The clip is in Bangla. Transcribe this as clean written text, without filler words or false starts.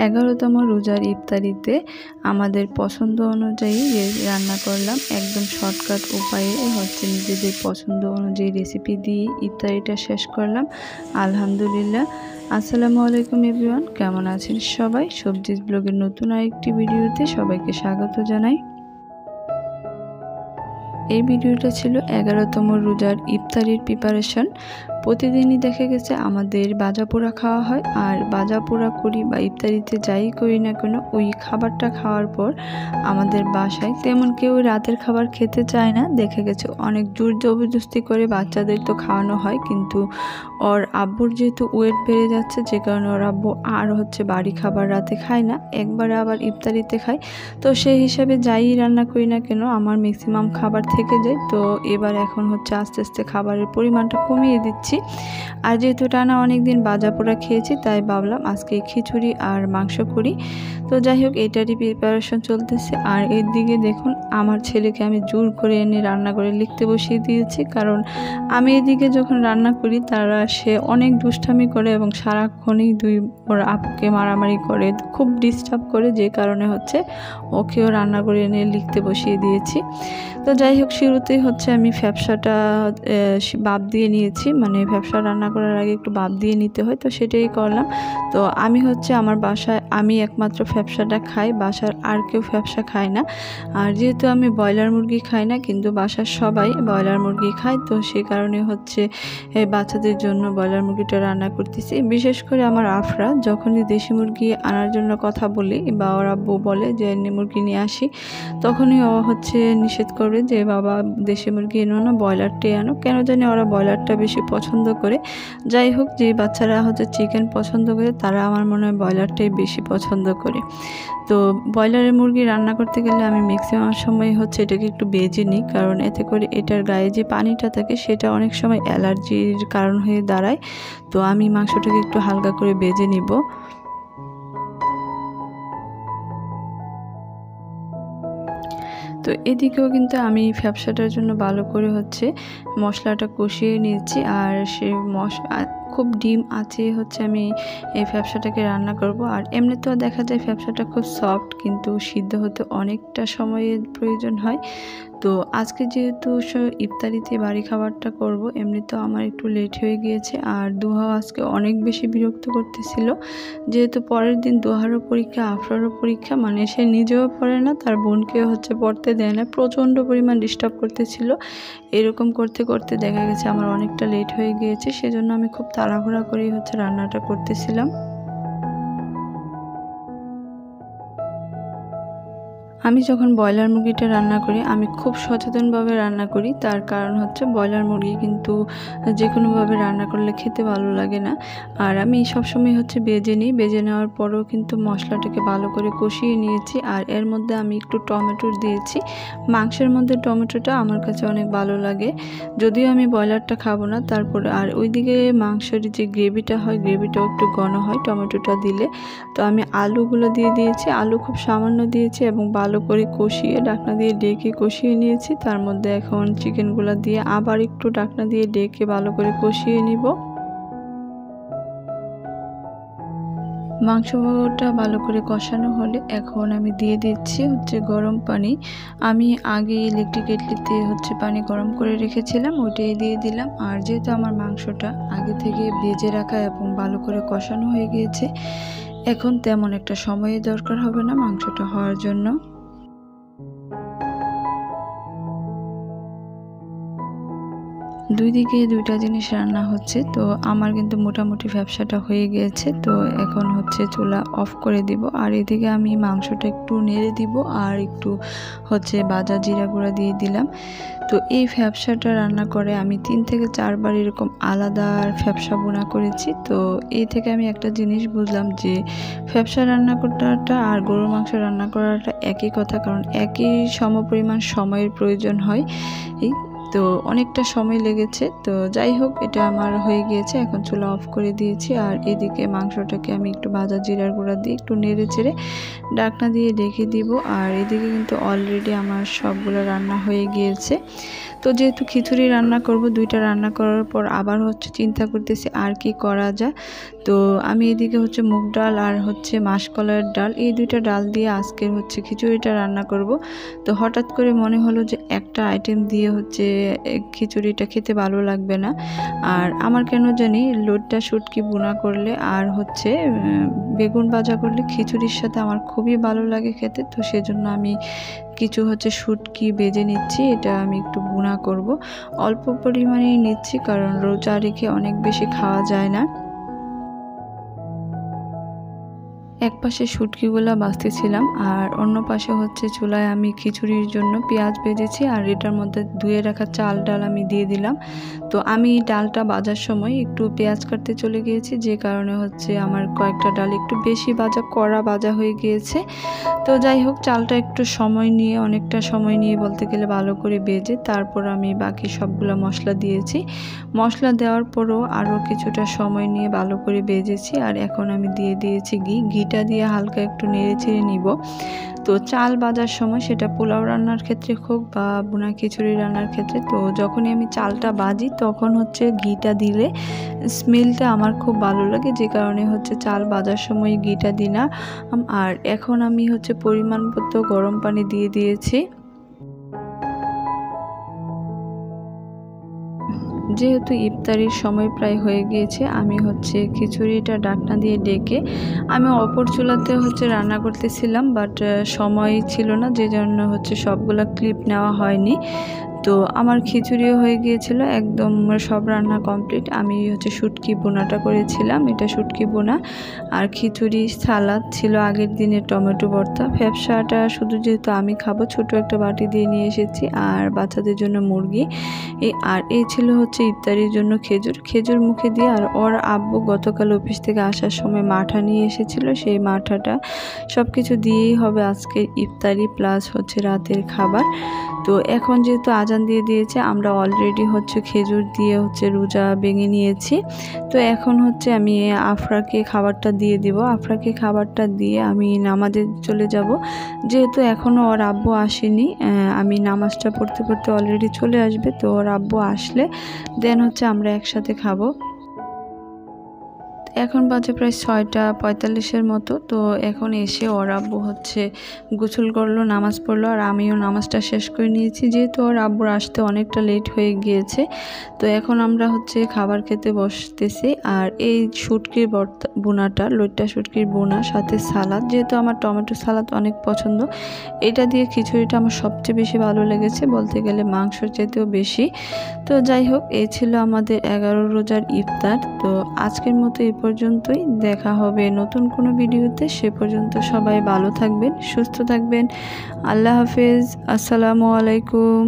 11তম রোজার ইফতারিতে আমাদের পছন্দ অনুযায়ী রান্না করলাম। একদম শর্টকাট উপায়ে হচ্ছে নিজেদের পছন্দ অনুযায়ী রেসিপি দিয়ে ইফতারিটা শেষ করলাম আলহামদুলিল্লাহ। আসসালামু আলাইকুম এভরিওয়ান, কেমন আছেন সবাই? সবজিজ ব্লগের নতুন আরেকটি ভিডিওতে সবাইকে স্বাগত জানাই। এই ভিডিওটা ছিল 11তম রোজার ইফতারির প্রিপারেশন। প্রতিদিনই দেখা গেছে আমাদের ভাজা পোড়া খাওয়া হয়, আর ভাজা পোড়া করি বা ইফতারিতে যাই করি না কেন ওই খাবারটা খাওয়ার পর আমাদের বাসায় তেমন কেউ রাতের খাবার খেতে চায় না। দেখা গেছে অনেক জোর জবরদস্তি করে বাচ্চাদের তো খাওয়ানো হয়, কিন্তু ওর আব্বুর যেহেতু ওয়েট বেড়ে যাচ্ছে যে কারণে ওর আব্বু আর বাড়ি খাবার রাতে খায় না, একবারে আবার ইফতারিতে খায়। তো সেই হিসাবে যাই রান্না করি না কেন আমার ম্যাক্সিমাম খাবার থেকে যায়। তো এবার এখন আস্তে আস্তে খাবারের পরিমাণটা কমিয়ে দিচ্ছি। আর যেহেতু টানা অনেক দিন ভাজা পোড়া খেয়েছি, তাই ভাবলাম আজকে খিচুড়ি আর মাংস করি। তো যাই হোক, এটারই প্রিপারেশন চলতেছে। আর এর দিকে দেখুন, আমার ছেলেকে আমি জোর করে এনে রান্না করে লিখতে বসিয়ে দিয়েছি, কারণ আমি এদিকে যখন রান্না করি সে অনেক দুষ্টামি করে এবং সারাক্ষণই ওর আপুকে মারামারি করে, খুব ডিস্টার্ব করে, যে কারণে ওকেও রান্না করে এনে লিখতে বসিয়ে দিয়েছি। তো যাই হোক, শুরুতেই আমি ফ্যাপসাটা ভাপ দিয়ে নিয়েছি, মানে ফ্যাপসা রান্না করার আগে একটু ভাপ দিয়ে নিতে হয়, তো সেটাই করলাম। তো আমি আমার বাসায় আমি একমাত্র ফ্যাপসাটা খাই, বাসার আর কেউ ফ্যাপসা খায় না। আর যেহেতু আমি ব্রয়লার মুরগি খাই না, কিন্তু বাসার সবাই ব্রয়লার মুরগি খায়, তো সেই কারণে বাচ্চাদের জন্য ব্রয়লার মুরগিটা রান্না করতেছি। বিশেষ করে আমার আফরা যখনই দেশি মুরগি আনার জন্য কথা বলি বা ওর আব্বু বলে যে মুরগি নিয়ে আসি, তখনই ও নিষেধ করবে যে বাবা দেশি মুরগি এনো না, ব্রয়লারটাই আনো। কেন জানি ওরা ব্রয়লারটা বেশি পছন্দ করে। যাই হোক, যে বাচ্চারা চিকেন পছন্দ করে তারা আমার মনে হয় ব্রয়লারটাই বেশি পছন্দ করে। তো ব্রয়লারের মুরগি রান্না করতে গেলে আমি ম্যাক্সিমাম সময় এটাকে একটু ভেজে নিই, কারণ এতে করে এটার গায়ে যে পানিটা থাকে সেটা অনেক সময় অ্যালার্জির কারণ হয়ে দাঁড়ায়। তো আমি মাংসটাকে একটু হালকা করে ভেজে নিব। তো এদিকেও কিন্তু আমি ফ্যাপসাটার জন্য ভালো করে মশলাটা কষিয়ে নিয়েছি। আর সেই খুব ডিম আছে আমি এই ফ্যাপসাটাকে রান্না করব। আর এমনিতেও দেখা যায় ফ্যাপসাটা খুব সফট, কিন্তু সিদ্ধ হতে অনেকটা সময়ের প্রয়োজন হয়। তো আজকে যেহেতু ইফতারিতে বাড়ি খাবারটা করব, এমনিতেও আমার একটু লেট হয়ে গিয়েছে। আর দুহা আজকে অনেক বেশি বিরক্ত করতেছিল, যেহেতু পরের দিন দুহারও পরীক্ষা, আফরারও পরীক্ষা, মানে সে নিজেও পড়ে না, তার বোনকেও পড়তে দেয় না, প্রচণ্ড পরিমাণ ডিস্টার্ব করতেছিল। এরকম করতে করতে দেখা গেছে আমার অনেকটা লেট হয়ে গিয়েছে, সেজন্য আমি খুব তাড়াহুড়া করেই রান্নাটা করতেছিলাম। আমি যখন ব্রয়লার মুরগিটা রান্না করি আমি খুব সচেতনভাবে রান্না করি, তার কারণ ব্রয়লার মুরগি কিন্তু যে কোনোভাবে রান্না করলে খেতে ভালো লাগে না। আর আমি সবসময় ভেজে নিই, ভেজে নেওয়ার পরেও কিন্তু মশলাটাকে ভালো করে কষিয়ে নিয়েছি। আর এর মধ্যে আমি একটু টমেটো দিয়েছি। মাংসের মধ্যে টমেটোটা আমার কাছে অনেক ভালো লাগে, যদিও আমি ব্রয়লারটা খাবো না। তারপরে আর ওইদিকে মাংসের যে গ্রেভিটা হয়, গ্রেভিটাও একটু ঘন হয় টমেটোটা দিলে। তো আমি আলুগুলো দিয়ে দিয়েছি, আলু খুব সামান্য দিয়েছি এবং ভালো করে কষিয়ে ঢাকনা দিয়ে ডেকে কষিয়ে নিয়েছি। তার মধ্যে এখন চিকেনগুলো দিয়ে আবার একটু ঢাকনা দিয়ে ডেকে ভালো করে কষিয়ে নিব। মাংসটা ভালো করে কষানো হলে এখন আমি দিয়ে দিচ্ছি গরম পানি। আমি আগে ইলেকট্রিক কেটলিতে পানি গরম করে রেখেছিলাম, ওইটাই দিয়ে দিলাম। আর যেহেতু আমার মাংসটা আগে থেকে ভেজে রাখা এবং ভালো করে কষানো হয়ে গিয়েছে, এখন তেমন একটা সময়ের দরকার হবে না মাংসটা হওয়ার জন্য। দুই দিকে দুইটা জিনিস রান্না হচ্ছে, তো আমার কিন্তু মোটামুটি ব্যবসাটা হয়ে গিয়েছে। তো এখন চুলা অফ করে দিব। আর এদিকে আমি মাংসটা একটু নেড়ে দিব, আর একটু ভাজা জিরা গুঁড়া দিয়ে দিলাম। তো এই ফ্যাপসাটা রান্না করে আমি 3 থেকে 4 বার এরকম আলাদা ফ্যাপসা বোনা করেছি। তো এই থেকে আমি একটা জিনিস বুঝলাম যে ফ্যাপসা রান্না করাটা আর গরুর মাংস রান্না করাটা একই কথা, কারণ একই সমপরিমাণ সময়ের প্রয়োজন হয়। তো অনেকটা সময় লেগেছে। তো যাই হোক, এটা আমার হয়ে গিয়েছে। এখন চুলা অফ করে দিয়েছি। আর এদিকে মাংসটাকে আমি একটু ভাজা জিরার গুঁড়া দিয়ে একটু নেড়ে চেড়ে ঢাকনা দিয়ে ঢেকে দিব। আর এদিকে কিন্তু অলরেডি আমার সবগুলো রান্না হয়ে গিয়েছে। তো যেহেতু খিচুড়ি রান্না করব, 2টা রান্না করার পর আবার হচ্ছে চিন্তা করতেছি আর কি করা যায়। তো আমি এদিকে হচ্ছে মুগ ডাল আর হচ্ছে মাসকলাইয়ের ডাল, এই 2টা ডাল দিয়ে আজকের হচ্ছে খিচুড়িটা রান্না করব। তো হঠাৎ করে মনে হলো যে একটা আইটেম দিয়ে হচ্ছে খিচুড়িটা খেতে ভালো লাগবে না। আর আমার কেন জানি লোটটা শুটকি বোনা করলে আর হচ্ছে বেগুন ভাজা করলে খিচুড়ির সাথে আমার খুবই ভালো লাগে খেতে। তো সেজন্য আমি কিছু হচ্ছে শুটকি ভেজে নিচ্ছি। এটা আমি একটু বোনা করব, অল্প পরিমাণেই নিচ্ছি কারণ রোজা রেখে অনেক বেশি খাওয়া যায় না। এক পাশে শুটকিগুলা ভাজতেছিলাম আর অন্য পাশে হচ্ছে চুলায় আমি খিচুড়ির জন্য পেঁয়াজ ভেজেছি। আর এটার মধ্যে ধুয়ে রাখা চাল ডাল আমি দিয়ে দিলাম। তো আমি ডালটা ভাজার সময় একটু পেঁয়াজ কাটতে চলে গিয়েছি, যে কারণে হচ্ছে আমার কয়েকটা ডাল একটু বেশি কড়া ভাজা হয়ে গিয়েছে। তো যাই হোক, চালটা একটু সময় নিয়ে, অনেকটা সময় নিয়ে বলতে গেলে ভালো করে ভেজে তারপর আমি বাকি সবগুলো মশলা দিয়েছি। মশলা দেওয়ার পরও আরও কিছুটা সময় নিয়ে ভালো করে ভেজেছি। আর এখন আমি দিয়ে দিয়েছি ঘিটা দিয়ে হালকা একটু নেড়ে চেড়ে নিব। তো চাল ভাজার সময়, সেটা পোলাও রান্নার ক্ষেত্রে হোক বা বোনা খিচুড়ি রান্নার ক্ষেত্রে, তো যখনই আমি চালটা ভাজি তখন হচ্ছে ঘিটা দিলে স্মেলটা আমার খুব ভালো লাগে, যে কারণে হচ্ছে চাল ভাজার সময় ঘিটা দিই না। আর এখন আমি হচ্ছে পরিমাণ মতো গরম পানি দিয়ে দিয়েছি। যেহেতু ইফতারির সময় প্রায় হয়ে গিয়েছে, আমি হচ্ছে খিচুড়িটা ঢাকনা দিয়ে ডেকে আমি অপর চুলাতে হচ্ছে রান্না করতেছিলাম, বাট সময় ছিল না, যে জন্য হচ্ছে সবগুলা ক্লিপ নেওয়া হয়নি। তো আমার খিচুড়িও হয়ে গিয়েছিল, একদম সব রান্না কমপ্লিট। আমি হচ্ছে শুটকি বোনাটা করেছিলাম, এটা শুটকি বোনা আর খিচুড়ি, সালাদ ছিল আগের দিনের টমেটো ভর্তা, ফ্যাপসাটা শুধু যেহেতু আমি খাবো ছোট একটা বাটি দিয়ে নিয়ে এসেছি, আর বাচ্চাদের জন্য মুরগি। আর এই ছিল হচ্ছে ইফতারির জন্য খেজুর মুখে দিয়ে। আর ওর আব্বু গতকাল অফিস থেকে আসার সময় মাঠা নিয়ে এসেছিল, সেই মাঠাটা সব কিছু দিয়েই হবে আজকের ইফতারি প্লাস হচ্ছে রাতের খাবার। তো এখন যেহেতু আজান দিয়ে দিয়েছে, আমরা অলরেডি হচ্ছে খেজুর দিয়ে হচ্ছে রোজা ভেঙে নিয়েছি। তো এখন হচ্ছে আমি আফরাকে খাবারটা দিয়ে দিব। আফরাকে খাবারটা দিয়ে আমি নামাজে চলে যাব, যেহেতু এখনও ওর আব্বু আসেনি। আমি নামাজটা পড়তে পড়তে অলরেডি চলে আসবে, তো ওর আব্বু আসলে দেন হচ্ছে আমরা একসাথে খাবো। এখন বাজে প্রায় 6:45 মতো। তো এখন এসে ওর আব্বু হচ্ছে গোসল করলো, নামাজ পড়লো, আর আমিও নামাজটা শেষ করে নিয়েছি, যেহেতু ওর আব্বুর আসতে অনেকটা লেট হয়ে গিয়েছে। তো এখন আমরা হচ্ছে খাবার খেতে বসতেছি। আর এই শুটকির বোনাটা, লইট্টা শুটকির বোনা সাথে সালাদ, যেহেতু আমার টমেটো সালাদ অনেক পছন্দ, এটা দিয়ে খিচুড়িটা আমার সবচেয়ে বেশি ভালো লেগেছে, বলতে গেলে মাংসর চাইতেও বেশি। তো যাই হোক, এই ছিল আমাদের 11 রোজার ইফতার। তো আজকের মতো এই পর্যন্তই, দেখা হবে নতুন কোনো ভিডিওতে। সে পর্যন্ত সবাই ভালো থাকবেন, সুস্থ থাকবেন। আল্লাহ হাফেজ, আসসালামু আলাইকুম।